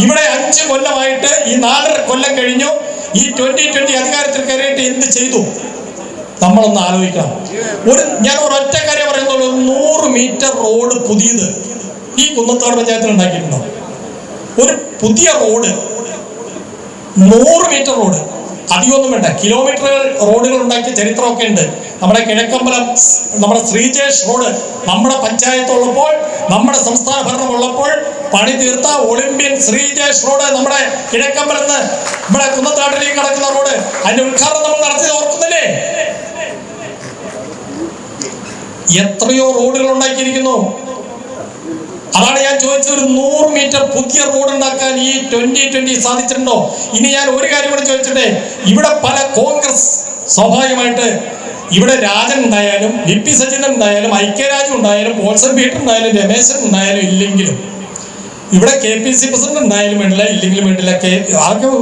ഇവിടെ 5 കൊല്ലമായിട്ട് ഈ 4.5 കൊല്ലം കഴിഞ്ഞു. ഈ 2020 അധികാരത്തിൽ കയറിയിട്ട് എന്ത് ചെയ്തു നമ്മളൊന്ന് ആലോചിക്കണം. ഞാൻ ഒരൊറ്റ കാര്യം പറയുന്നുള്ളൂ. 100 മീറ്റർ റോഡ് പുതിയത് ഈ കുന്നത്താട് പഞ്ചായത്തിൽ ഉണ്ടാക്കിയിട്ടുണ്ടോ? ഒരു പുതിയ റോഡ് 100 മീറ്റർ റോഡ്, അധികമൊന്നും വേണ്ട, കിലോമീറ്ററുകൾ റോഡുകൾ ഉണ്ടാക്കിയ ചരിത്രമൊക്കെ ഉണ്ട്. നമ്മുടെ കിഴക്കമ്പലം, നമ്മുടെ ശ്രീജേഷ് റോഡ് നമ്മുടെ പഞ്ചായത്ത് ഉള്ളപ്പോൾ, നമ്മുടെ സംസ്ഥാന ഭരണം ഉള്ളപ്പോൾ പണി തീർത്ത ഒളിമ്പ്യൻ ശ്രീജേഷ് റോഡ് നമ്മുടെ കിഴക്കമ്പലത്ത് ഇവിടെ കുന്നത്താട്ടിലേക്ക് കടക്കുന്ന റോഡ്, അതിന്റെ ഉദ്ഘാടനം നമ്മൾ നടത്തിയത് ഓർക്കുന്നില്ലേ? എത്രയോ റോഡുകൾ ഉണ്ടാക്കിയിരിക്കുന്നു. അതാണ് ഞാൻ ചോദിച്ചത്, ഒരു 100 മീറ്റർ പുതിയ റോഡ് ഉണ്ടാക്കാൻ ഈ 2020 സാധിച്ചിട്ടുണ്ടോ? ഇനി ഞാൻ ഒരു കാര്യം കൂടെ ചോദിച്ചിട്ടേ, ഇവിടെ പല കോൺഗ്രസ് സ്വാഭാവികമായിട്ട് ഇവിടെ രാജൻ ഉണ്ടായാലും VP സജീന്ദ്രൻ ഉണ്ടായാലും ഐക്യരാജു ഉണ്ടായാലും പോൾസൺ പീറ്റർ ഉണ്ടായാലും രമേശൻ ഉണ്ടായാലും ഇല്ലെങ്കിലും ഇവിടെ KPC പ്രസിഡന്റ് ഉണ്ടായാലും വേണ്ടില്ല, ഇല്ലെങ്കിലും വേണ്ടില്ല. ആർക്കും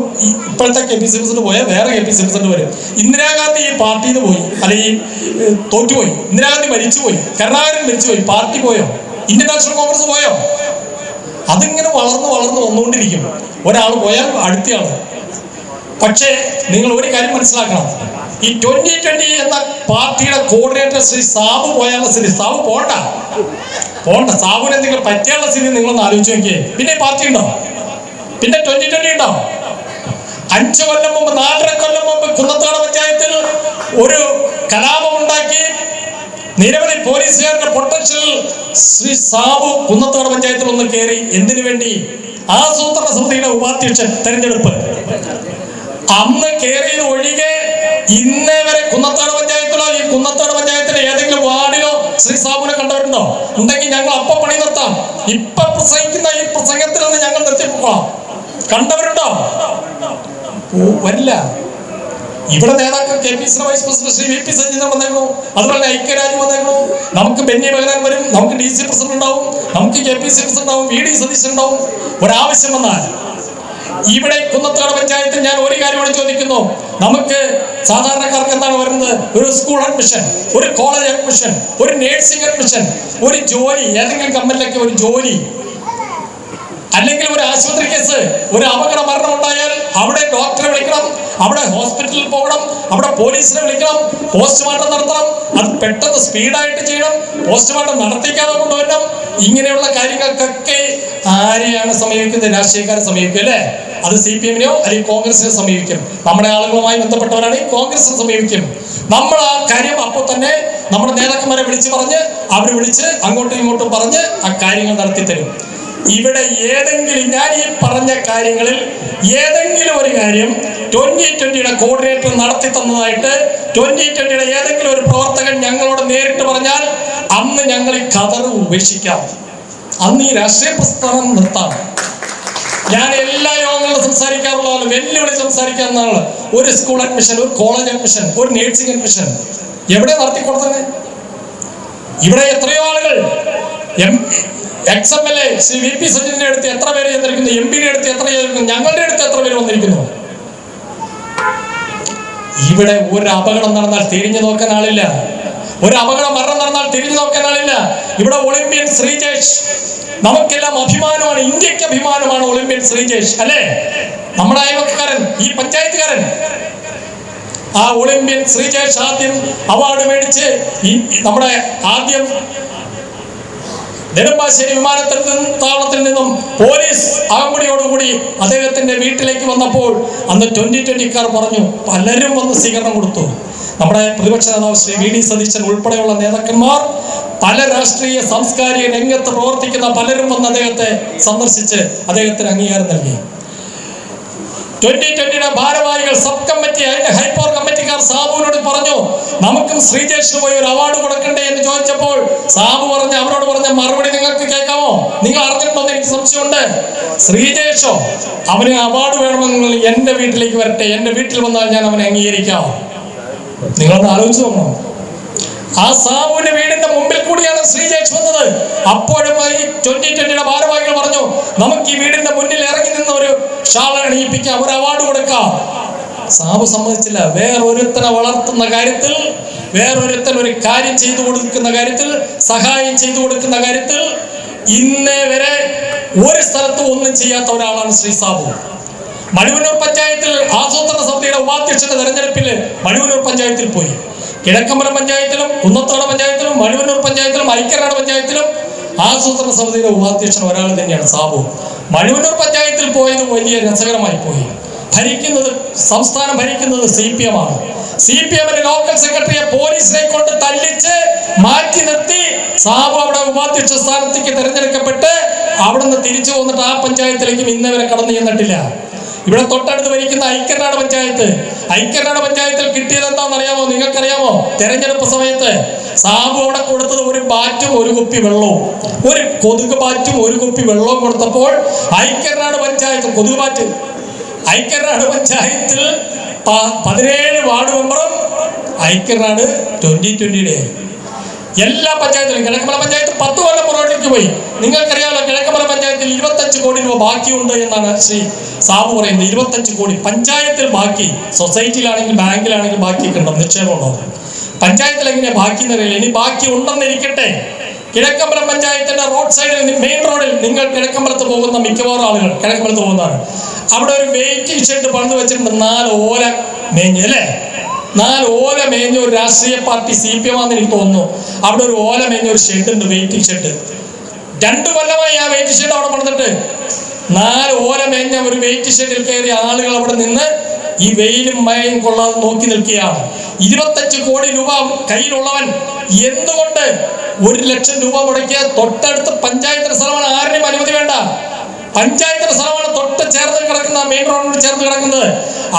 ഇപ്പോഴത്തെ KPC പ്രസിഡന്റ് പോയാൽ വേറെ KPC പ്രസിഡന്റ് വരും. ഇന്ദിരാഗാന്ധി ഈ പാർട്ടിയിൽ നിന്ന് പോയി, അല്ലെങ്കിൽ തോറ്റുപോയി. ഇന്ദിരാഗാന്ധി മരിച്ചുപോയി, കരുണാകരൻ മരിച്ചുപോയി, പാർട്ടി പോയോ? ഇന്ത്യൻ നാഷണൽ കോൺഗ്രസ് പോയോ? അതിങ്ങനെ വളർന്ന് വന്നുകൊണ്ടിരിക്കും. ഒരാൾ പോയാൽ അടുത്തയാള്. പക്ഷേ നിങ്ങൾ ഒരു കാര്യം മനസ്സിലാക്കണം, ഈ 2020 എന്ന പാർട്ടിയുടെ കോർഡിനേറ്റർ ശ്രീ സാബു പോയാലുള്ള സ്ഥിതി, സാബു പോണ്ട, സാബുവിന് എന്തെങ്കിലും പറ്റിയുള്ള സ്ഥിതി നിങ്ങളൊന്ന് ആലോചിച്ച് നോക്കിയേ. പിന്നെ പാർട്ടി ഉണ്ടോ? പിന്നെ 2020 ഉണ്ടോ? 5 കൊല്ലം മുമ്പ്, 4.5 കൊല്ലം മുമ്പ് കുന്നത്താട് പഞ്ചായത്തിൽ ഒരു കലാപമുണ്ടാക്കി നിരവധി പോലീസുകാരുടെ പൊട്ടൻഷ്യൽ ശ്രീ സാബു കുന്നത്താട് പഞ്ചായത്തിൽ ഒന്ന് കയറി. എന്തിനു വേണ്ടി? ആസൂത്രണ സമിതിയുടെ ഉപാധ്യക്ഷൻ തെരഞ്ഞെടുപ്പ് അന്ന് കയറിയത് ഒഴികെ ഇന്നേ വരെ കുന്നത്താട് പഞ്ചായത്തിലോ ഈ കുന്നത്താട് പഞ്ചായത്തിലെ ഏതെങ്കിലും വാർഡിലോ ശ്രീ സാബുവിനെ കണ്ടവരുണ്ടോ? ഉണ്ടെങ്കിൽ ഞങ്ങൾ അപ്പൊ പണി നിർത്താം. ഇപ്പൊ പ്രസംഗിക്കുന്ന ഈ പ്രസംഗത്തിൽ നിന്ന് ഞങ്ങൾ നിർത്തിപ്പോകാം. കണ്ടവരുണ്ടോ? വരില്ല. ഇവിടെ നേതാക്കൾ KPC vice president Shri VP Sajeendran വന്നേക്കണു, അതുപോലെ ഐക്യരാജ് വന്നേക്കണു, നമുക്ക് ബെന്നി ബഹനാൻ വരും, നമുക്ക് DC പ്രസിഡന്റ് ഉണ്ടാവും, നമുക്ക് KPC പ്രസിഡന്റ് ഉണ്ടാവും, VD സതീശൻ ഉണ്ടാവും. ഒരാവശ്യം വന്നാൽ ഇവിടെ കുന്നത്താട് പഞ്ചായത്തിൽ ഞാൻ ഒരു കാര്യം കൂടി ചോദിക്കുന്നു. നമുക്ക് സാധാരണക്കാർക്ക് എന്താണ് വരുന്നത്? ഒരു സ്കൂൾ അഡ്മിഷൻ, ഒരു കോളേജ് അഡ്മിഷൻ, ഒരു നേഴ്സിംഗ് അഡ്മിഷൻ, ഒരു ജോലി, ഏതെങ്കിലും കമ്പനിയിലേക്ക് ഒരു ജോലി, അല്ലെങ്കിൽ ഒരു ആശുപത്രി കേസ്, ഒരു അപകട മരണം ഉണ്ടായാൽ അവിടെ ഡോക്ടറെ വിളിക്കണം, അവിടെ ഹോസ്പിറ്റലിൽ പോകണം, അവിടെ പോലീസിനെ വിളിക്കണം, പോസ്റ്റ്മോർട്ടം നടത്തണം, അത് പെട്ടെന്ന് സ്പീഡായിട്ട് ചെയ്യണം, പോസ്റ്റ്മോർട്ടം നടത്തിക്കാതെ കൊണ്ടുവരണം. ഇങ്ങനെയുള്ള കാര്യങ്ങൾക്കൊക്കെ ആരെയാണ് സമീപിക്കുന്നത്? രാഷ്ട്രീയക്കാരെ സമീപിക്കും അല്ലേ? അത് CPM-നെയോ അല്ലെങ്കിൽ കോൺഗ്രസിനെ സമീപിക്കും. നമ്മുടെ ആളുകളുമായി ബന്ധപ്പെട്ടവരാണെങ്കിൽ കോൺഗ്രസിനെ സമീപിക്കും. നമ്മൾ ആ കാര്യം അപ്പോൾ തന്നെ നമ്മുടെ നേതാക്കന്മാരെ വിളിച്ച് പറഞ്ഞ്, അവർ വിളിച്ച് അങ്ങോട്ടും ഇങ്ങോട്ടും പറഞ്ഞ് ആ കാര്യങ്ങൾ നടത്തിത്തരും. ഇവിടെ ഏതെങ്കിലും ഞാൻ ഈ പറഞ്ഞ കാര്യങ്ങളിൽ ഏതെങ്കിലും ഒരു കാര്യം 2020 കോർഡിനേറ്റർ നടത്തി തന്നതായിട്ട് 2020 ഏതെങ്കിലും ഒരു പ്രവർത്തകൻ ഞങ്ങളോട് നേരിട്ട് പറഞ്ഞാൽ അന്ന് ഞങ്ങൾ ഈ കതറ് ഉപേക്ഷിക്കാം, അന്ന് ഈ രാഷ്ട്രീയ പ്രസ്ഥാനം നിർത്താം. ഞാൻ എല്ലാ യോഗങ്ങളിലും സംസാരിക്കാറുള്ള വെല്ലുവിളി സംസാരിക്കാവുന്നതാണ്. ഒരു സ്കൂൾ അഡ്മിഷൻ, ഒരു കോളേജ് അഡ്മിഷൻ, ഒരു നേഴ്സിംഗ് അഡ്മിഷൻ എവിടെ നടത്തിക്കൊടുത്തത്? ഇവിടെ എത്രയോ ആളുകൾ XMLA ശ്രീ VP സജീന്ദ്രന്റെ അടുത്ത് എത്ര പേര് ചെന്നിരിക്കുന്നു? MP-യുടെ അടുത്ത് എത്ര ചെന്നിരിക്കുന്നു? ഞങ്ങളുടെ അടുത്ത് എത്ര പേര് വന്നിരിക്കുന്നു? ഇവിടെ ഒരു അപകടം നടന്നാൽ തിരിഞ്ഞു നോക്കാൻ ആളില്ല. ഒരു അപകട മരണം നടന്നാൽ തിരിഞ്ഞു നോക്കാൻ ആളില്ല. ഇവിടെ ഒളിമ്പ്യൻ ശ്രീജേഷ് നമുക്കെല്ലാം അഭിമാനമാണ്, ഇന്ത്യക്ക് അഭിമാനമാണ് ഒളിമ്പ്യൻ ശ്രീജേഷ് അല്ലേ? നമ്മുടെ അയൽവക്കക്കാരൻ, ഈ പഞ്ചായത്തുകാരൻ. ആ ഒളിമ്പ്യൻ ശ്രീജേഷ് ആദ്യം അവാർഡ് മേടിച്ച് നമ്മുടെ ആദ്യം നെടുമ്പാശ്ശേരി വിമാനത്താവളത്തിൽ നിന്നും പോലീസ് അകമ്പടിയോടുകൂടി അദ്ദേഹത്തിന്റെ വീട്ടിലേക്ക് വന്നപ്പോൾ അന്ന് 2020-ക്കാർ പറഞ്ഞു, പലരും വന്ന് സ്വീകരണം കൊടുത്തു. നമ്മുടെ പ്രതിപക്ഷ നേതാവ് ശ്രീ VD സതീശൻ ഉൾപ്പെടെയുള്ള നേതാക്കന്മാർ, പല രാഷ്ട്രീയ സാംസ്കാരിക രംഗത്ത് പ്രവർത്തിക്കുന്ന പലരും വന്ന് അദ്ദേഹത്തെ സന്ദർശിച്ച് അദ്ദേഹത്തിന് അംഗീകാരം നൽകി. 2020 ഭാരവാഹികൾ സബ് കമ്മിറ്റി, അതിന്റെ ഹൈപ്പവർ കമ്മിറ്റിക്കാർ സാബുവിനോട് പറഞ്ഞു, നമുക്കും ശ്രീജേഷിന് പോയി ഒരു അവാർഡ് കൊടുക്കണ്ടേ എന്ന് ചോദിച്ചപ്പോൾ സാബു അവരോട് പറഞ്ഞ മറുപടി നിങ്ങൾക്ക് കേൾക്കാമോ? നിങ്ങൾ അറിഞ്ഞിട്ടുണ്ടെന്ന് എനിക്ക് സംശയമുണ്ട്. ശ്രീജേഷോ അവന് അവാർഡ് വേണമെങ്കിൽ എന്റെ വീട്ടിലേക്ക് വരട്ടെ, എന്റെ വീട്ടിൽ വന്നാൽ ഞാൻ അവനെ അംഗീകരിക്കാം. നിങ്ങളൊന്ന് ആലോചിച്ച് നോക്കണം. ആ സാബുവിന്റെ വീടിന്റെ മുമ്പിൽ കൂടിയാണ് ശ്രീജേഷ് വന്നത്. അപ്പോഴും ഈ 2020 ഭാരവാഹികൾ പറഞ്ഞു, നമുക്ക് ഈ വീടിന്റെ മുന്നിൽ ഇറങ്ങി നിന്ന് ഒരു ഷാൾ അണിയിപ്പിക്കാം, ഒരു അവാർഡ് കൊടുക്കാം. സാബു സമ്മതിച്ചില്ല. വേറൊരുത്തനെ വളർത്തുന്ന കാര്യത്തിൽ, വേറൊരുത്തൻ ഒരു കാര്യം ചെയ്തു കൊടുക്കുന്ന കാര്യത്തിൽ, സഹായം ചെയ്തു കൊടുക്കുന്ന കാര്യത്തിൽ ഇന്നേ വരെ ഒരു സ്ഥലത്തും ഒന്നും ചെയ്യാത്ത ഒരാളാണ് ശ്രീ സാബു. മഴുവന്നൂർ പഞ്ചായത്തിൽ ആസൂത്രണ സമിതിയുടെ ഉപാധ്യക്ഷന്റെ തെരഞ്ഞെടുപ്പിൽ മഴുവന്നൂർ പഞ്ചായത്തിൽ പോയി. കിഴക്കമ്പലം പഞ്ചായത്തിലും കുന്നത്തോട് പഞ്ചായത്തിലും മഴുവന്നൂർ പഞ്ചായത്തിലും ഐക്യനാട് പഞ്ചായത്തിലും ആസൂത്രണ സമിതിയുടെ ഉപാധ്യക്ഷൻ ഒരാൾ തന്നെയാണ് സാബു. മഴുവന്നൂർ പഞ്ചായത്തിൽ പോയത് വലിയ രസകരമായി പോയി. സംസ്ഥാനം ഭരിക്കുന്നത് CPM ആണ്. CPM-ന്റെ ലോക്കൽ സെക്രട്ടറിയെ പോലീസിനെ കൊണ്ട് തല്ലിച്ച് മാറ്റി നിർത്തി സാബു അവിടെ ഉപാധ്യക്ഷ സ്ഥാനത്തേക്ക് തെരഞ്ഞെടുക്കപ്പെട്ട് അവിടുന്ന് തിരിച്ചു വന്നിട്ട് ആ പഞ്ചായത്തിലേക്കും ഇന്നവരെ കടന്നു ചെന്നിട്ടില്ല. ഇവിടെ തൊട്ടടുത്ത് ഭരിക്കുന്ന ഐക്യനാട് പഞ്ചായത്തിൽ കിട്ടിയത് എന്താണെന്നറിയാമോ? നിങ്ങൾക്കറിയാമോ? തെരഞ്ഞെടുപ്പ് സമയത്ത് സാബു അവിടെ കൊടുത്തത് ഒരു ബാറ്റും ഒരു കുപ്പി വെള്ളവും, ഒരു കൊതുക് ബാറ്റും ഒരു കുപ്പി വെള്ളവും കൊടുത്തപ്പോൾ ഐക്യനാട് പഞ്ചായത്തിൽ 17 വാർഡ് മെമ്പറും ഐക്യനാട് 2020 എല്ലാ പഞ്ചായത്തിലും. കിഴക്കമ്പലം പഞ്ചായത്ത് 10 കൊല്ലം പുറകോട്ടേക്ക് പോയി. നിങ്ങൾക്കറിയാമല്ലോ, കിഴക്കമ്പലം പഞ്ചായത്തിൽ 25 കോടി രൂപ ബാക്കിയുണ്ട് എന്നാണ് ശ്രീ സാബു പറയുന്നത്. 25 കോടി പഞ്ചായത്തിൽ ബാക്കി. സൊസൈറ്റിയിലാണെങ്കിൽ ബാങ്കിലാണെങ്കിൽ ബാക്കിയൊക്കെ ഉണ്ടോ, നിക്ഷേപമുണ്ടോ? പഞ്ചായത്തിൽ എങ്ങനെയാ ബാക്കി എന്നറിയില്ല. ഇനി ബാക്കി ഉണ്ടെന്നിരിക്കട്ടെ. കിഴക്കമ്പലം പഞ്ചായത്തിന്റെ റോഡ് സൈഡിൽ, മെയിൻ റോഡിൽ, നിങ്ങൾ കിഴക്കമ്പലത്ത് പോകുന്ന മിക്കവാറും ആളുകൾ കിഴക്കമ്പലത്ത് പോകുന്നതാണ്. അവിടെ ഒരു വെയിറ്റിംഗ് ഷെഡ് പണിത് വെച്ചിട്ടുണ്ട്. 4 ഓല മേഞ്ഞ്, അല്ലേ? 4 ഓല മേഞ്ഞ ഒരു രാഷ്ട്രീയ പാർട്ടി CPM ആണെന്ന് എനിക്ക് തോന്നുന്നു. അവിടെ ഒരു ഓല മേഞ്ഞ ഒരു ഷെഡ് ഉണ്ട്, വെയിറ്റിംഗ് ഷെഡ്. 2 കൊല്ലമായി ആ വെയിറ്റിംഗ് ഷെഡ് അവിടെ പണിതിട്ട്. 4 ഓല മേഞ്ഞ ഒരു വെയിറ്റിംഗ് ഷെഡിൽ കയറിയ ആളുകൾ അവിടെ നിന്ന് ഈ വെയിലും മഴയും കൊള്ളാതെ നോക്കി നിൽക്കുകയാണ്. 25 കോടി രൂപ കയ്യിലുള്ളവൻ എന്തുകൊണ്ട് 1 ലക്ഷം രൂപ മുടക്കിയ? തൊട്ടടുത്ത് പഞ്ചായത്തിന്റെ സ്ഥലമാണ്, ആരുടെയും അനുമതി വേണ്ട. പഞ്ചായത്തിന്റെ സ്ഥലമാണ്, തൊട്ട് ചേർന്ന് കിടക്കുന്ന, മെയിൻ റോഡിനോട് ചേർന്ന് കിടക്കുന്നത്.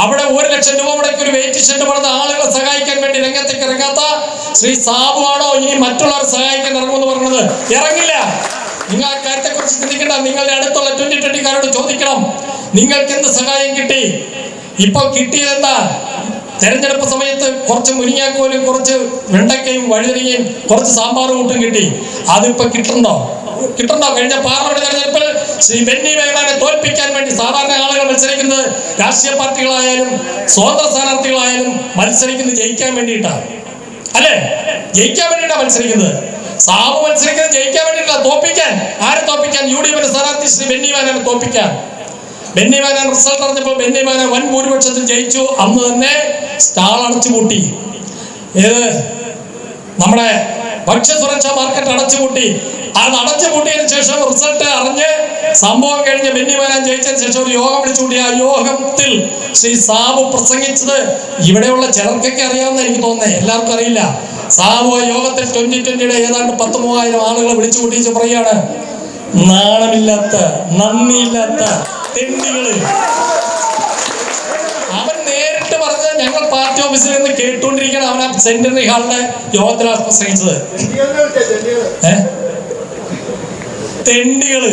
അവിടെ 1 ലക്ഷം രൂപ മുടക്കി ഒരു വെയിറ്റ് ഷെഡ് പണിത ആളുകളെ സഹായിക്കാൻ വേണ്ടി രംഗത്തേക്ക് ഇറങ്ങാത്ത ശ്രീ സാബു ആണോ ഇനി മറ്റുള്ളവരെ സഹായിക്കാൻ ഇറങ്ങുമെന്ന് പറയുന്നത്? ഇറങ്ങില്ല. നിങ്ങൾ ആ കാര്യത്തെ കുറിച്ച് ചിന്തിക്കണ്ട. നിങ്ങളുടെ അടുത്തുള്ള 2020-കാരോട് ചോദിക്കണം, നിങ്ങൾക്ക് എന്ത് സഹായം കിട്ടി? ഇപ്പൊ കിട്ടിയതെന്താ? തെരഞ്ഞെടുപ്പ് സമയത്ത് കുറച്ച് മുരിങ്ങാക്കോലും കുറച്ച് വെണ്ടക്കയും വഴുതനയും കുറച്ച് സാമ്പാർ കൂട്ടും കിട്ടി. അതിപ്പോ കിട്ടണ്ടോ? കഴിഞ്ഞ പാർലമെന്റ് തെരഞ്ഞെടുപ്പിൽ ശ്രീ ബെന്നി ബെഹനാനെ തോൽപ്പിക്കാൻ വേണ്ടി സാധാരണ ആളുകൾ മത്സരിക്കുന്നത്, രാഷ്ട്രീയ പാർട്ടികളായാലും സ്വതന്ത്ര സ്ഥാനാർത്ഥികളായാലും മത്സരിക്കുന്നത് ജയിക്കാൻ വേണ്ടിയിട്ടാണ്, അല്ലേ? ജയിക്കാൻ വേണ്ടിയിട്ടാണ് മത്സരിക്കുന്നത്. സാബു മത്സരിക്കുന്നത് ജയിക്കാൻ വേണ്ടിയിട്ടില്ല, തോൽപ്പിക്കാൻ. ആരെ തോൽപ്പിക്കാൻ? UDF-ന്റെ സ്ഥാനാർത്ഥി ശ്രീ ബെന്നി ബെഹനാനെ തോൽപ്പിക്കാൻ. ബെന്നി ബെഹനാൻ റിസൾട്ട് അറിഞ്ഞപ്പോൾ ബെന്നി ബെഹനാൻ വൻ ഭൂരിപക്ഷത്തിൽ ജയിച്ചു. അന്ന് തന്നെ സ്റ്റാൾ അടച്ചുപൂട്ടി. നമ്മുടെ ഭക്ഷ്യസുരക്ഷാ മാർക്കറ്റ് അടച്ചുപൂട്ടി. അത് അടച്ചുപൂട്ടിയതിനു ശേഷം റിസൾട്ട് അറിഞ്ഞ് സംഭവം കഴിഞ്ഞ് ബെന്നി ബെഹനാൻ ജയിച്ചതിന് ശേഷം ഒരു യോഗം വിളിച്ചുകൂട്ടി. ആ യോഗത്തിൽ ശ്രീ സാബു പ്രസംഗിച്ചത് ഇവിടെയുള്ള ചിലർക്കൊക്കെ അറിയാമെന്ന് എനിക്ക് തോന്നുന്നത്, എല്ലാവർക്കും അറിയില്ല. സാബു ആ യോഗത്തിൽ 2020-യുടെ ഏതാണ്ട് 13,000 ആളുകളെ വിളിച്ചു കൂട്ടിച്ച് പറയാണ്, നാണമില്ലാത്ത, നന്ദിയില്ലാത്ത തെണ്ടികള്. അവൻ നേരിട്ട് പറഞ്ഞത് ഞങ്ങൾ പാർട്ടി ഓഫീസിൽ നിന്ന് കേട്ടുകൊണ്ടിരിക്കണം. അവൻ ആ സെന്ററി ഹാളിന്റെ യോഗത്തിലാണ് പ്രസംഗിച്ചത്. തെണ്ടികള്.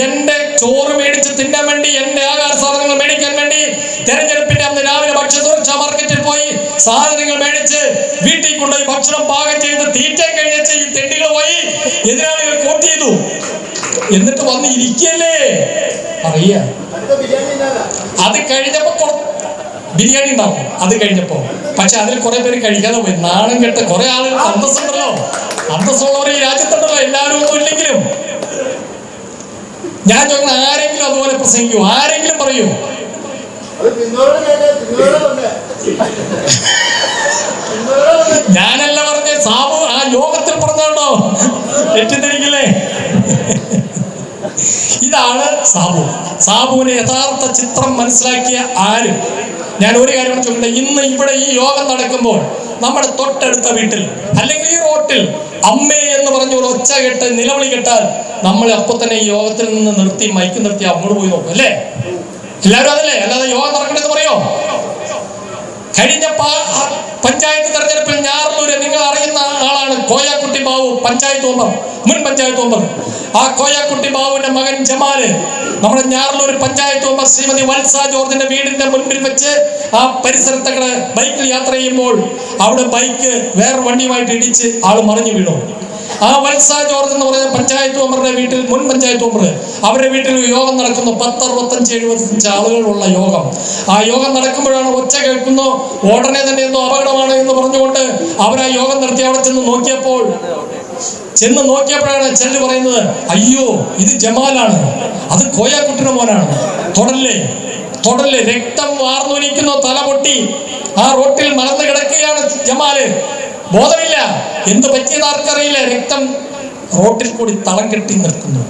എന്റെ ചോറ് മേടിച്ച് തിന്നാൻ വേണ്ടി, എന്റെ ആഹാര സാധനങ്ങൾ മേടിക്കാൻ വേണ്ടി തെരഞ്ഞെടുപ്പിന്റെ അന്ന് രാവിലെ ഭക്ഷ്യസുരക്ഷാ മാർക്കറ്റിൽ പോയി സാധനങ്ങൾ മേടിച്ച് വീട്ടിൽ കൊണ്ടുപോയി ഭക്ഷണം പാകം ചെയ്ത് തീറ്റാൻ കഴിഞ്ഞ ഈ തെണ്ടികൾ പോയി എതിരാളികൾ വോട്ട് ചെയ്തു. എന്നിട്ട് വന്ന് ഇരിക്കല്ലേ അറിയ. അത് കഴിഞ്ഞപ്പോ ബിരിയാണി ഉണ്ടാവും. അത് കഴിഞ്ഞപ്പോ പക്ഷെ അതിൽ കുറെ പേര് കഴിക്കാതെ പോയി. നാണം കെട്ട് കുറെ ആളുകൾ അന്തസ്സുണ്ടല്ലോ, അന്തസ്സുള്ളവർ ഈ രാജ്യത്തുണ്ടല്ലോ, എല്ലാവരും ഒന്നും ഇല്ലെങ്കിലും. ഞാൻ ചോദിക്കുന്ന, ആരെങ്കിലും അതുപോലെ പ്രസംഗിക്കൂ? ആരെങ്കിലും പറയൂ? ഞാനല്ല പറഞ്ഞ, സാബു ആ യോഗത്തിൽ പറഞ്ഞോ, തെറ്റിദ്ധരിക്കില്ലേ? ഇതാണ് സാബു. സാബുവിനെ യഥാർത്ഥ ചിത്രം മനസ്സിലാക്കിയ ആരും. ഞാൻ ഒരു കാര്യം ചോദിക്കട്ടെ, ഇന്ന് ഇവിടെ ഈ യോഗം നടക്കുമ്പോൾ നമ്മുടെ തൊട്ടടുത്ത വീട്ടിൽ അല്ലെങ്കിൽ ഈ റോട്ടിൽ അമ്മേ എന്ന് പറഞ്ഞ ഒരു ഒച്ച കെട്ട് നിലവിളി കെട്ടാൽ നമ്മൾ അപ്പൊ തന്നെ ഈ യോഗത്തിൽ നിന്ന് നിർത്തി, മൈക്ക് നിർത്തി അങ്ങോട്ട് പോയി നോക്കും, അല്ലേ? എല്ലാവരും അതല്ലേ? അല്ലാതെ യോഗം നടക്കണമെന്ന് പറയോ? കഴിഞ്ഞ പഞ്ചായത്ത് തെരഞ്ഞെടുപ്പിൽ ഞാറന്നൂര് നിങ്ങൾ അറിയുന്ന ആളാണ് കോയാക്കുട്ടി ബാബു, പഞ്ചായത്ത് മെമ്പർ, മുൻ പഞ്ചായത്ത് മെമ്പർ. ആ കോയാക്കുട്ടി ബാബുവിന്റെ മകൻ ജമാല് നമ്മുടെ ഞാറന്നൂർ പഞ്ചായത്ത് മെമ്പർ ശ്രീമതി വത്സ ജോർജിന്റെ വീടിന്റെ മുൻപിൽ വെച്ച് ആ പരിസരത്തങ്ങളെ ബൈക്കിൽ യാത്ര ചെയ്യുമ്പോൾ അവിടെ ബൈക്ക് വേറെ വണ്ടിയുമായിട്ട് ഇടിച്ച് ആള് മറിഞ്ഞു വീണു. ആ വത്സ ജോർജ് എന്ന് പറയുന്ന പഞ്ചായത്ത് മെമ്പറുടെ വീട്ടിൽ, മുൻ പഞ്ചായത്ത് മെമ്പർ, അവരുടെ വീട്ടിൽ യോഗം നടക്കുന്നു. 10, 65, 75 ആളുകളുള്ള യോഗം. ആ യോഗം നടക്കുമ്പോഴാണ് ഒച്ച കേൾക്കുന്നു. ഉടനെ തന്നെ എന്തോ അപകടമാണ് എന്ന് പറഞ്ഞുകൊണ്ട് അവർ ആ യോഗം നിർത്തി അവിടെ ചെന്ന് നോക്കിയപ്പോൾ ചെന്ന് നോക്കിയപ്പോഴാണ് ചിലർ പറയുന്നത്, അയ്യോ ഇത് ജമാലാണ്, അത് കോയാക്കുട്ടിയുടെ മോനാണ്. തൊടല്ലേ രക്തം വാർന്നൊലിക്കുന്നു, തല പൊട്ടി ആ റോട്ടിൽ മലർന്നു കിടക്കുകയാണ് ജമാല്. ബോധമില്ല, എന്ത് പറ്റിയത് ആർക്കറിയില്ല, രക്തം റോട്ടിൽ കൂടി തളം കെട്ടി നിൽക്കുന്നു.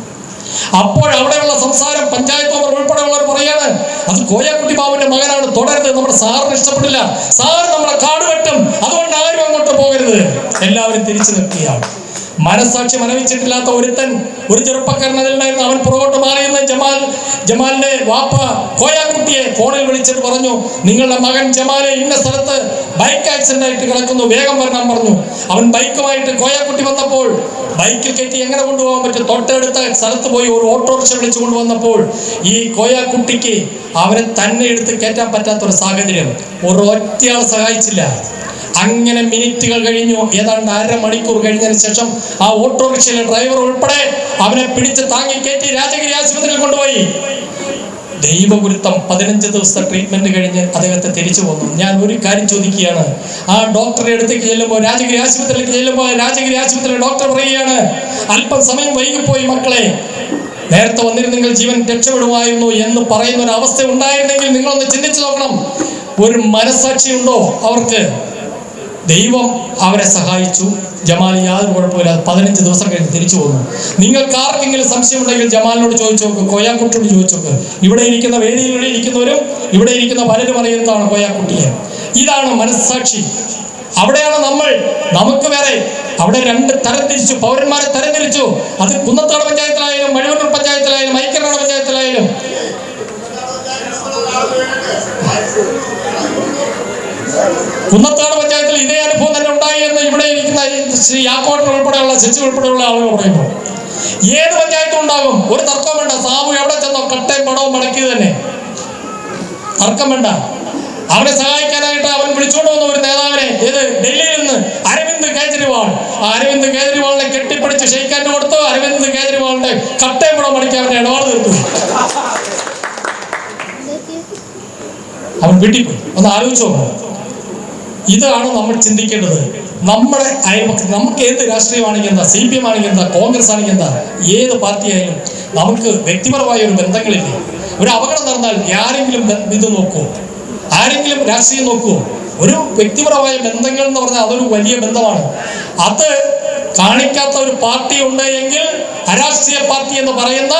അപ്പോൾ അവിടെയുള്ള സംസാരം പഞ്ചായത്ത് മെമ്പർ ഉൾപ്പെടെയുള്ളവർ പറയാണ്, അത് കോയാക്കുട്ടി ബാബുവിന്റെ മകനാണ്, തുടരുത്, നമ്മുടെ സാറിന് ഇഷ്ടപ്പെടില്ല, സാർ നമ്മുടെ കാട് വെട്ടും, അതുകൊണ്ട് ആരും അങ്ങോട്ട് പോകരുത്. എല്ലാവരും തിരിച്ചു നിർത്തിയാണ്. മനസാക്ഷി മനവിച്ചിട്ടില്ലാത്ത ഒരു ചെറുപ്പക്കാരൻ അതിലുണ്ടായിരുന്നു. അവൻ പുറകോട്ട് മാറിയെന്ന് ജമാലിന്റെ വാപ്പ കോയാക്കുട്ടിയെ ഫോണിൽ വിളിച്ചിട്ട് പറഞ്ഞു, നിങ്ങളുടെ മകൻ ജമാല് ഇന്ന സ്ഥലത്ത് ബൈക്ക് ആക്സിഡന്റ് ആയിട്ട് കിടക്കുന്നു, വേഗം വരണം പറഞ്ഞു. അവൻ ബൈക്കുമായിട്ട് കോയാക്കുട്ടി വന്നപ്പോൾ ബൈക്കിൽ കയറ്റി എങ്ങനെ കൊണ്ടുപോകാൻ പറ്റും? തൊട്ടടുത്ത സ്ഥലത്ത് പോയി ഒരു ഓട്ടോറിക്ഷ വിളിച്ചു കൊണ്ടുവന്നപ്പോൾ ഈ കോയാക്കുട്ടിക്ക് അവരെ തന്നെ എടുത്ത് കയറ്റാൻ പറ്റാത്തൊരു സാഹചര്യം. ഒരൊറ്റയാൾ സഹായിച്ചില്ല. അങ്ങനെ മിനിറ്റുകൾ കഴിഞ്ഞു. ഏതാണ്ട് 1/2 മണിക്കൂർ കഴിഞ്ഞതിന് ശേഷം ആ ഓട്ടോറിക്ഷയിലെ ഡ്രൈവർ ഉൾപ്പെടെ അവനെ പിടിച്ച് താങ്ങി കയറ്റി രാജഗിരി ആശുപത്രിയിൽ കൊണ്ടുപോയി. ദൈവഗുരുത്വം. 15 ദിവസത്തെ ട്രീറ്റ്മെന്റ് കഴിഞ്ഞ് അദ്ദേഹത്തെ തിരിച്ചു വന്നു. ഞാൻ ഒരു കാര്യം ചോദിക്കുകയാണ്, ആ ഡോക്ടറെ അടുത്തേക്ക് ചെല്ലുമ്പോൾ, രാജഗിരി ആശുപത്രിയിലേക്ക് ചെല്ലുമ്പോൾ രാജഗിരി ആശുപത്രിയിലെ ഡോക്ടർ പറയുകയാണ്, അല്പം സമയം വൈകിപ്പോയി മക്കളെ, നേരത്തെ വന്നിരുന്നെങ്കിൽ ജീവൻ രക്ഷപ്പെടുമായിരുന്നു എന്ന് പറയുന്ന ഒരു അവസ്ഥ ഉണ്ടായിരുന്നെങ്കിൽ നിങ്ങളൊന്ന് ചിന്തിച്ചു നോക്കണം. ഒരു മനസാക്ഷി ഉണ്ടോ അവർക്ക്? ദൈവം അവരെ സഹായിച്ചു. ജമാൽ യാതൊരു കുഴപ്പമില്ലാതെ 15 ദിവസം കഴിഞ്ഞ് തിരിച്ചു വന്നു. നിങ്ങൾക്ക് ആർക്കെങ്കിലും സംശയമുണ്ടെങ്കിൽ ജമാലിനോട് ചോദിച്ചു നോക്ക്, കോയാക്കുട്ടിയോട് ചോദിച്ചു നോക്ക്. ഇവിടെ ഇരിക്കുന്ന വേദിയിൽ ഇരിക്കുന്നവരും ഇവിടെ ഇരിക്കുന്ന പലരും അറിയുന്നതാണ് കോയാക്കുട്ടിയെ. ഇതാണ് മനസ്സാക്ഷി. അവിടെയാണ് നമുക്ക് വേറെ അവിടെ 2 തരംതിരിച്ചു, പൗരന്മാരെ തരംതിരിച്ചു. അത് കുന്നത്താട് പഞ്ചായത്തിലായാലും മഴവന്നൂർ പഞ്ചായത്തിലായാലും ഐക്യനാട് പഞ്ചായത്തിലായാലും. കുന്നത്താട് പഞ്ചായത്തിൽ ഇതേ അനുഭവം തന്നെ ഉണ്ടായി എന്ന് ഇവിടെ ഇരിക്കുന്ന ശ്രീ യാക്കോട്ടർ ഉൾപ്പെടെയുള്ള ശശി ഉൾപ്പെടെയുള്ള ആളുകൾ പറയുന്നു. ഏത് പഞ്ചായത്തും ഉണ്ടാകും, ഒരു തർക്കം വേണ്ട. സാബു എവിടെ ചെന്നോ കട്ടയും പടവും മടക്കിയത് തന്നെ, തർക്കം വേണ്ട. അവനെ സഹായിക്കാനായിട്ട് അവൻ വിളിച്ചുകൊണ്ട് വന്ന ഒരു നേതാവിനെ, ഏത് ഡൽഹിയിൽ നിന്ന്, അരവിന്ദ് കേജ്രിവാൾ. ആ അരവിന്ദ് കേജ്രിവാളിനെ കെട്ടിപ്പിടിച്ച് ഷെയ്ക്കാൻ്റെ കൊടുത്തു. അരവിന്ദ് കേജ്രിവാളിന്റെ കട്ടയും പടവും മടക്കി അവനെ ഇടപാട് തീർത്തു. അവൻ വീട്ടിൽ പോയി. ഒന്ന് ആലോചിച്ചോ. ഇതാണ് നമ്മൾ ചിന്തിക്കേണ്ടത്. നമ്മുടെ അയൽപക്കത്ത് നമുക്ക് ഏത് രാഷ്ട്രീയമാണെങ്കിൽ എന്താ, CPM ആണെങ്കിൽ എന്താ, കോൺഗ്രസ് ആണെങ്കിൽ എന്താ, ഏത് പാർട്ടി ആയാലും നമുക്ക് വ്യക്തിപരമായ ഒരു ബന്ധങ്ങളില്ലേ. ഒരു അപകടം നടന്നാൽ ആരെങ്കിലും ഇത് നോക്കുമോ? ആരെങ്കിലും രാഷ്ട്രീയം നോക്കുമോ? ഒരു വ്യക്തിപരമായ ബന്ധങ്ങൾ എന്ന് പറഞ്ഞാൽ അതൊരു വലിയ ബന്ധമാണ്. അത് കാണിക്കാത്ത ഒരു പാർട്ടി ഉണ്ട് എങ്കിൽ അരാഷ്ട്രീയ പാർട്ടി എന്ന് പറയുന്ന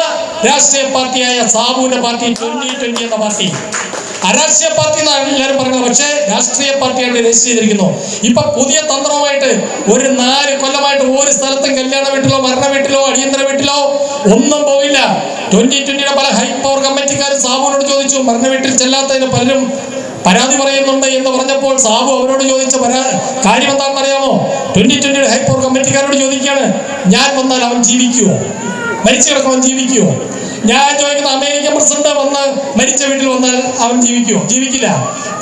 രാഷ്ട്രീയ പാർട്ടിയായ സാബുവിന്റെ പാർട്ടി 2020 എന്ന പാർട്ടി അരാഷ്ട്രീയ പാർട്ടി എന്നാണ് എല്ലാവരും പറയുന്നത്. പക്ഷേ രാഷ്ട്രീയ പാർട്ടിയായിട്ട് രജിസ്റ്റർ ചെയ്തിരിക്കുന്നു. ഇപ്പൊ പുതിയ തന്ത്രമായിട്ട് ഒരു 4 കൊല്ലമായിട്ട് ഒരു സ്ഥലത്തും കല്യാണ വീട്ടിലോ മരണ വീട്ടിലോ അടിയന്തര വീട്ടിലോ ഒന്നും പോയില്ല. 2020 പല ഹൈപ്പവർ കമ്മിറ്റിക്കാർ സാബുവിനോട് ചോദിച്ചു, മരണ വീട്ടിൽ ചെല്ലാത്തതിന് പലരും പരാതി പറയുന്നുണ്ട് എന്ന് പറഞ്ഞപ്പോൾ സാബു അവരോട് ചോദിച്ച കാര്യം എന്താണെന്ന് അറിയാമോ? 2020 ഹൈപ്പവർ കമ്മിറ്റിക്കാരോട് ചോദിക്കുകയാണ്, ഞാൻ വന്നാൽ അവൻ ജീവിക്കുമോ? മരിച്ചു കിടക്കുവാൻ ജീവിക്കുമോ? ഞാൻ ചോദിക്കുന്ന, അമേരിക്കൻ പ്രസിഡന്റ് വന്ന് മരിച്ച വീട്ടിൽ വന്നാൽ അവൻ ജീവിക്കുമോ? ജീവിക്കില്ല.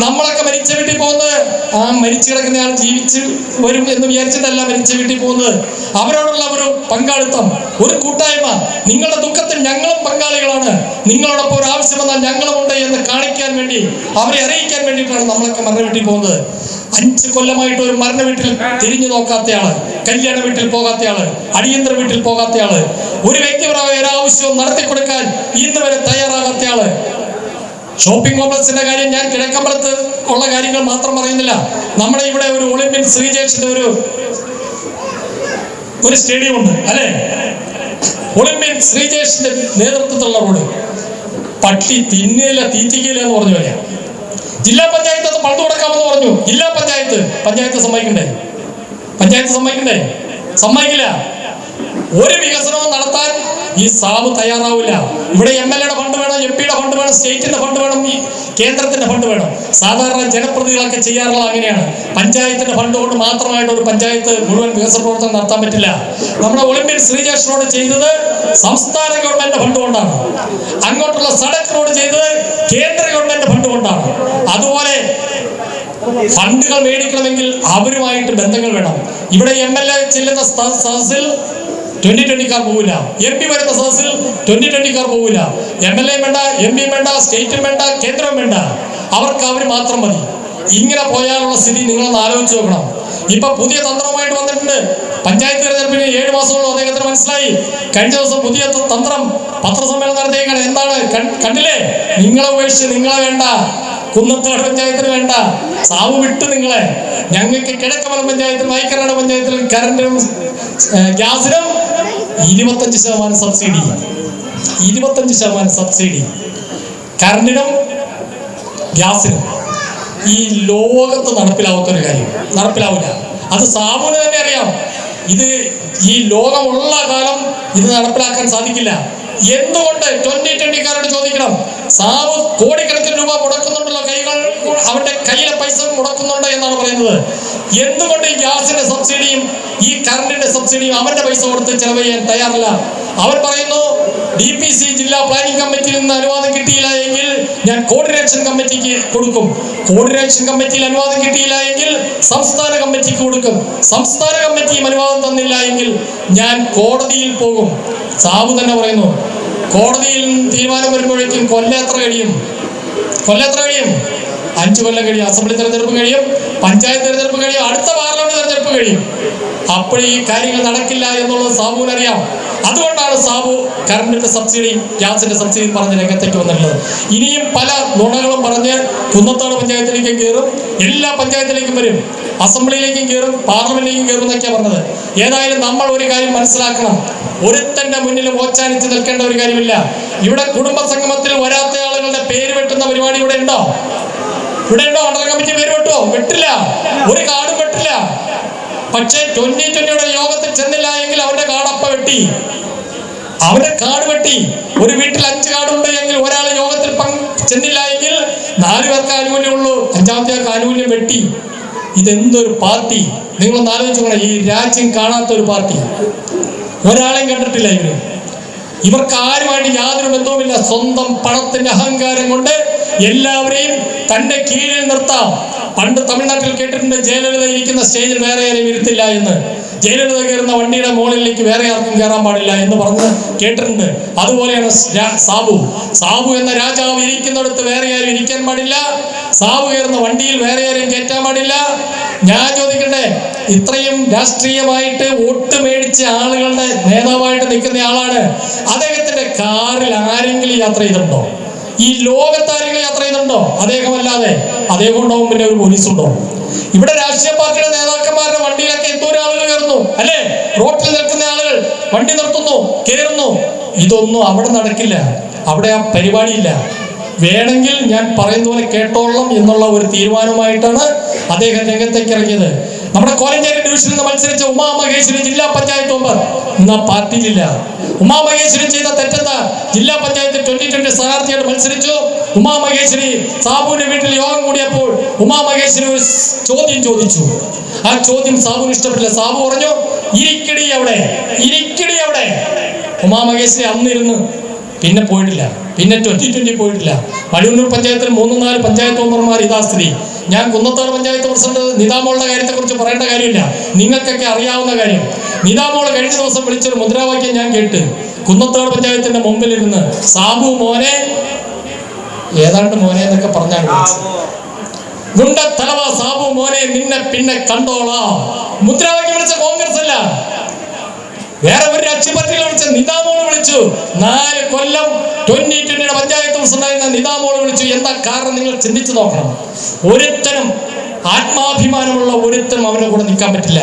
നമ്മളൊക്കെ മരിച്ച വീട്ടിൽ പോകുന്നത് ആ മരിച്ചു കിടക്കുന്ന ആൾ ജീവിച്ച് വരും എന്ന് വിചാരിച്ചിട്ടല്ല മരിച്ച വീട്ടിൽ പോകുന്നത്. അവരോടുള്ള ഒരു പങ്കാളിത്തം, ഒരു കൂട്ടായ്മ. നിങ്ങളുടെ ദുഃഖത്തിൽ ഞങ്ങളും പങ്കാളികളാണ്, നിങ്ങളോടൊപ്പം ഒരു ആവശ്യം വന്നാൽ ഞങ്ങളുമുണ്ട് എന്ന് കാണിക്കാൻ വേണ്ടി, അവരെ അറിയിക്കാൻ വേണ്ടിയിട്ടാണ് നമ്മളൊക്കെ മരണ വീട്ടിൽ പോകുന്നത്. 5 കൊല്ലമായിട്ട് ഒരു മരണ വീട്ടിൽ തിരിഞ്ഞു നോക്കാത്തയാള്, കല്യാണ വീട്ടിൽ പോകാത്തയാള്, അടിയന്തര വീട്ടിൽ പോകാത്തയാള്, ഒരു വ്യക്തിപരമായ ഒരു ആവശ്യവും നടത്തി കൊടുക്കാൻ ഇന്ന് വരെ തയ്യാറാകാത്തയാള്. ഷോപ്പിംഗ് കോംപ്ലക്സിന്റെ കാര്യം ഞാൻ കിഴക്കമ്പലത്ത് ഉള്ള കാര്യങ്ങൾ മാത്രം പറയുന്നില്ല. നമ്മുടെ ഇവിടെ ഒരു ഒളിമ്പ്യൻ ശ്രീജേഷിന്റെ ഒരു സ്റ്റേഡിയം ഉണ്ട് അല്ലെ? ഒളിമ്പ്യൻ ശ്രീജേഷിന്റെ നേതൃത്വത്തിലുള്ള റോഡ് പട്ടി തിന്നില്ല തീറ്റിക്കില്ല എന്ന് പറഞ്ഞു വരിക. ജില്ലാ പഞ്ചായത്ത് അത് പണിത് കൊടുക്കാമെന്ന് പറഞ്ഞു. ജില്ലാ പഞ്ചായത്ത് സമ്മതിക്കണ്ടേ? സമ്മതിക്കില്ല. ഒരു വികസനവും നടത്താൻ ഈ സാബ് തയ്യാറാവില്ല. ഇവിടെ MLA യുടെ ഫണ്ട് വേണം, MP യുടെ ഫണ്ട് വേണം, സ്റ്റേറ്റിന്റെ ഫണ്ട് വേണം, ഈ കേന്ദ്രത്തിന്റെ ഫണ്ട് വേണം. സാധാരണ ജനപ്രതിനിധികളൊക്കെ ചെയ്യാറുള്ളത് അങ്ങനെയാണ്. പഞ്ചായത്തിന്റെ ഫണ്ട് കൊണ്ട് മാത്രമായിട്ട് ഒരു പഞ്ചായത്ത് മുഴുവൻ വികസന പ്രവർത്തനം നടത്താൻ പറ്റില്ല. നമ്മുടെ ഒളിമ്പ്യൻ ശ്രീജേഷ് റോഡ് ചെയ്തത് സംസ്ഥാന ഗവൺമെന്റ് ഫണ്ട് കൊണ്ടാണ്. അങ്ങോട്ടുള്ള സഡക് റോഡ് ചെയ്തത് കേന്ദ്ര ഗവൺമെന്റ് ഫണ്ട് കൊണ്ടാണ്. അതുപോലെ ഫണ്ടുകൾ മേടിക്കണമെങ്കിൽ അവരുമായിട്ട് ബന്ധങ്ങൾ വേണം. ഇവിടെ MLA ചെല്ലുന്ന സദസ്സിൽ 2020 പോവില്ല. MP വരുന്ന സദസ്സിൽ 2020 പോവില്ല. MLA വേണ്ട, MP വേണ്ട, സ്റ്റേറ്റും വേണ്ട, കേന്ദ്രവും വേണ്ട. അവർക്ക് അവർ മാത്രം മതി. ഇങ്ങനെ പോയാലുള്ള സ്ഥിതി നിങ്ങളൊന്ന് ആലോചിച്ച് നോക്കണം. ഇപ്പൊ പുതിയ തന്ത്രവുമായിട്ട് വന്നിട്ടുണ്ട്. പഞ്ചായത്ത് തെരഞ്ഞെടുപ്പിന് 7 മാസമുള്ളൂ അദ്ദേഹത്തിന് മനസ്സിലായി. കഴിഞ്ഞ ദിവസം പുതിയ തന്ത്രം പത്രസമ്മേളനം നടത്തിയേക്കാണ്. എന്താണ് കണ്ടില്ലേ? നിങ്ങളെ ഉപേക്ഷിച്ച് നിങ്ങളെ വേണ്ട, കുന്നത്താട് പഞ്ചായത്തിന് വേണ്ട, സാവു വിട്ട് നിങ്ങളെ. ഞങ്ങൾക്ക് കിഴക്കമല പഞ്ചായത്തിൽ വൈക്കനാട് പഞ്ചായത്തിൽ കറണ്ടിനും ഗ്യാസിനും 25% സബ്സിഡി, 25% സബ്സിഡി കറണ്ടിനും ഗ്യാസിനും. ഈ ലോകത്ത് നടപ്പിലാവാത്തൊരു കാര്യം, നടപ്പിലാവില്ല. അത് സാബുവിന് തന്നെ അറിയാം. ഇത് ഈ ലോകമുള്ള കാലം ഇത് നടപ്പിലാക്കാൻ സാധിക്കില്ല. എന്തുകൊണ്ട് 2020-കാരോട് ചോദിക്കണം. സാബു കോടിക്കണക്കിന് രൂപ മുടക്കുന്നുണ്ടല്ലോ, അവന്റെ കയ്യിലെ പൈസ മുടക്കുന്നുണ്ട് എന്നാണ് പറയുന്നത്. എന്തുകൊണ്ട് ഈ ഗ്യാസിന്റെ സബ്സിഡിയും ഈ കറണ്ടിന്റെ സബ്സിഡിയും അവന്റെ പൈസ കൊടുത്ത് ചെലവ് ചെയ്യാൻ തയ്യാറല്ല? അവർ പറയുന്നു DPC ജില്ലാ പ്ലാനിംഗ് കമ്മിറ്റിയിൽ നിന്ന് അനുവാദം കിട്ടിയില്ല എങ്കിൽ ഞാൻ കോർഡിനേഷൻ കമ്മിറ്റിക്ക് കൊടുക്കും. കോർഡിനേഷൻ കമ്മിറ്റിയിൽ അനുവാദം കിട്ടിയില്ല എങ്കിൽ സംസ്ഥാന കമ്മിറ്റിക്ക് കൊടുക്കും. സംസ്ഥാന കമ്മിറ്റിയും അനുവാദം തന്നില്ല എങ്കിൽ ഞാൻ കോടതിയിൽ പോകും. സാബു തന്നെ പറയുന്നു, കോടതിയിൽ തീരുമാനം വരുമ്പോഴേക്കും കൊല്ലം എത്ര കഴിയും? 5 കൊല്ലം കഴിയും. അസംബ്ലി തെരഞ്ഞെടുപ്പ് കഴിയും, പഞ്ചായത്ത് തെരഞ്ഞെടുപ്പ് കഴിയും, അടുത്ത പാർലമെന്റ് തെരഞ്ഞെടുപ്പ് കഴിയും. അപ്പോൾ ഈ കാര്യങ്ങൾ നടക്കില്ല എന്നുള്ളത് സാബുവിന് അറിയാം. അതുകൊണ്ടാണ് സാബു കറണ്ടിന്റെ സബ്സിഡിയും ഗ്യാസിന്റെ സബ്സിഡിയും പറഞ്ഞ് രംഗത്തേക്ക് വന്നിട്ടുള്ളത്. ഇനിയും പല നുണകളും പറഞ്ഞ് കുന്നത്താട് പഞ്ചായത്തിലേക്കും കയറും, എല്ലാ പഞ്ചായത്തിലേക്കും വരും, അസംബ്ലിയിലേക്കും കയറും, പാർലമെന്റിലേക്കും കയറും എന്നൊക്കെയാണ് പറഞ്ഞത്. ഏതായാലും നമ്മൾ ഒരു കാര്യം മനസ്സിലാക്കണം. ഒരുത്തന്റെ മുന്നിൽ ഓച്ചാനിച്ച് നിൽക്കേണ്ട ഒരു കാര്യമില്ല. ഇവിടെ കുടുംബ സംഗമത്തിൽ വരാത്ത ആളുകളുടെ പേര് വെട്ടുന്ന പരിപാടി ഇവിടെ ഉണ്ടോ? മണ്ഡലം കമ്മിറ്റി പേര് വെട്ടോ? വെട്ടില്ല, ഒരു കാർഡും വെട്ടില്ല. പക്ഷേ 2020 യോഗത്തിൽ ചെന്നില്ല എങ്കിൽ അവന്റെ കാർഡ് അപ്പ വെട്ടി, അവന്റെ കാർഡ് വെട്ടി. ഒരു വീട്ടിൽ 5 കാർഡുണ്ട് എങ്കിൽ ഒരാൾ യോഗത്തിൽ ചെന്നില്ല എങ്കിൽ 4 പേർക്ക് ആനുകൂല്യമുള്ളൂ, 5ാമത്തെ ആൾക്ക് ആനുകൂല്യം വെട്ടി. ഇതെന്തൊരു പാർട്ടി! നിങ്ങളൊന്ന് ആലോചിച്ചോളാം. ഈ രാജ്യം കാണാത്ത ഒരു പാർട്ടി, ഒരാളെയും കണ്ടിട്ടില്ല. ഇവർക്ക് ആരുമായിട്ട് യാതൊരു ബന്ധവുമില്ല. സ്വന്തം പണത്തിന്റെ അഹങ്കാരം കൊണ്ട് എല്ലാവരെയും തന്റെ കീഴിൽ നിർത്താം. പണ്ട് തമിഴ്നാട്ടിൽ കേട്ടിട്ടുണ്ട്, ജയലളിത ഇരിക്കുന്ന സ്റ്റേജിൽ വേറെ ആരെയും ഇരുത്തില്ല എന്ന്. ജയലളിത കയറുന്ന വണ്ടിയുടെ മുകളിലേക്ക് വേറെ ആർക്കും കയറാൻ പാടില്ല എന്ന് പറഞ്ഞ് കേട്ടിട്ടുണ്ട്. അതുപോലെയാണ് സാബു എന്ന രാജാവ് ഇരിക്കുന്നിടത്ത് വേറെ ആരും ഇരിക്കാൻ പാടില്ല. സാബു കയറുന്ന വണ്ടിയിൽ വേറെ ആരെയും കയറ്റാൻ പാടില്ല. ഞാൻ ചോദിക്കട്ടെ, ഇത്രയും രാഷ്ട്രീയമായിട്ട് വോട്ട് മേടിച്ച ആളുകളുടെ നേതാവായിട്ട് നിൽക്കുന്ന ആളാണ്. അദ്ദേഹത്തിന്റെ കാറിൽ ആരെങ്കിലും യാത്ര ചെയ്തിട്ടുണ്ടോ? ഈ ലോകത്ത് ആരെങ്കിലും യാത്ര ചെയ്യുന്നുണ്ടോ? അദ്ദേഹമല്ലാതെ. അദ്ദേഹം ഉണ്ടാവും, പിന്നെ ഒരു പോലീസുണ്ടോ? ഇവിടെ രാഷ്ട്രീയ പാർട്ടിയുടെ നേതാക്കന്മാരുടെ വണ്ടിയിലൊക്കെ എന്തോരം ആളുകൾ കയറുന്നു അല്ലേ? റോട്ടിൽ നിൽക്കുന്ന ആളുകൾ വണ്ടി നിർത്തുന്നു, കയറുന്നു. ഇതൊന്നും അവിടെ നടക്കില്ല. അവിടെ ആ പരിപാടിയില്ല. വേണമെങ്കിൽ ഞാൻ പറയുന്ന പോലെ കേട്ടോളണം എന്നുള്ള ഒരു തീരുമാനമായിട്ടാണ് അദ്ദേഹം രംഗത്തേക്ക് ഇറങ്ങിയത്. നമ്മുടെ കോലഞ്ചേരി ഡിവിഷനിൽ നിന്ന് മത്സരിച്ച ഉമാ മഹേശ്വരി ജില്ലാ പഞ്ചായത്ത് മെമ്പർ ഇന്ന് ആ പാർട്ടിയിലില്ല. ഉമാ മഹേശ്വരി ചെയ്ത തെറ്റെന്താ? ജില്ലാ പഞ്ചായത്ത് 2020 സ്ഥാനാർത്ഥിയായിട്ട് മത്സരിച്ചു. ഉമാ മഹേശ്വരി സാബുവിന്റെ വീട്ടിൽ യോഗം കൂടിയപ്പോൾ ഉമാ മഹേശ്വരി ഒരു ചോദ്യം ചോദിച്ചു. ആ ചോദ്യം സാബുവിന് ഇഷ്ടപ്പെട്ടില്ല. സാബു പറഞ്ഞു, ഇരിക്കടി അവിടെ. ഉമാ മഹേശ്വരി അന്നിരുന്ന് പിന്നെ പോയിട്ടില്ല. പിന്നെ 2020 പോയിട്ടില്ല. മലയന്നൂർ പഞ്ചായത്തിൽ 3-4 പഞ്ചായത്ത് മെമ്പർമാർ ഇതാ സ്ഥിതി. ഞാൻ കുന്നത്താട് പഞ്ചായത്ത് പ്രസിഡന്റ് നിതാമോളുടെ കാര്യത്തെക്കുറിച്ച് പറയേണ്ട കാര്യമില്ല, നിങ്ങൾക്കൊക്കെ അറിയാവുന്ന കാര്യം. നിതാമോള് കഴിഞ്ഞ ദിവസം വിളിച്ചൊരു മുദ്രാവാക്യം ഞാൻ കേട്ട്. കുന്നത്താട് പഞ്ചായത്തിന്റെ മുമ്പിലിരുന്ന് സാബു മോനെ, ഏതാണ്ട് മോനെ എന്നൊക്കെ പറഞ്ഞാണ് ഗുണ്ട തലവ സാബു മോനെ, നിന്നെ പിന്നെ കണ്ടോളാം. മുദ്രാവാക്യം വിളിച്ച കോൺഗ്രസ് അല്ല, വേറെ ഒരു രാഷ്ട്രീയ പാർട്ടിയിൽ വിളിച്ച നിതാമോള് വിളിച്ചു. 4 കൊല്ലം 2020 പഞ്ചായത്ത് പ്രസിഡന്റായിരുന്ന നിതാമോള് വിളിച്ചു. എന്താ കാരണം നിങ്ങൾ ചിന്തിച്ചു നോക്കണം. ഒരുത്തനും ആത്മാഭിമാനമുള്ള ഒരുത്തനും അവരുടെ കൂടെ നിൽക്കാൻ പറ്റില്ല.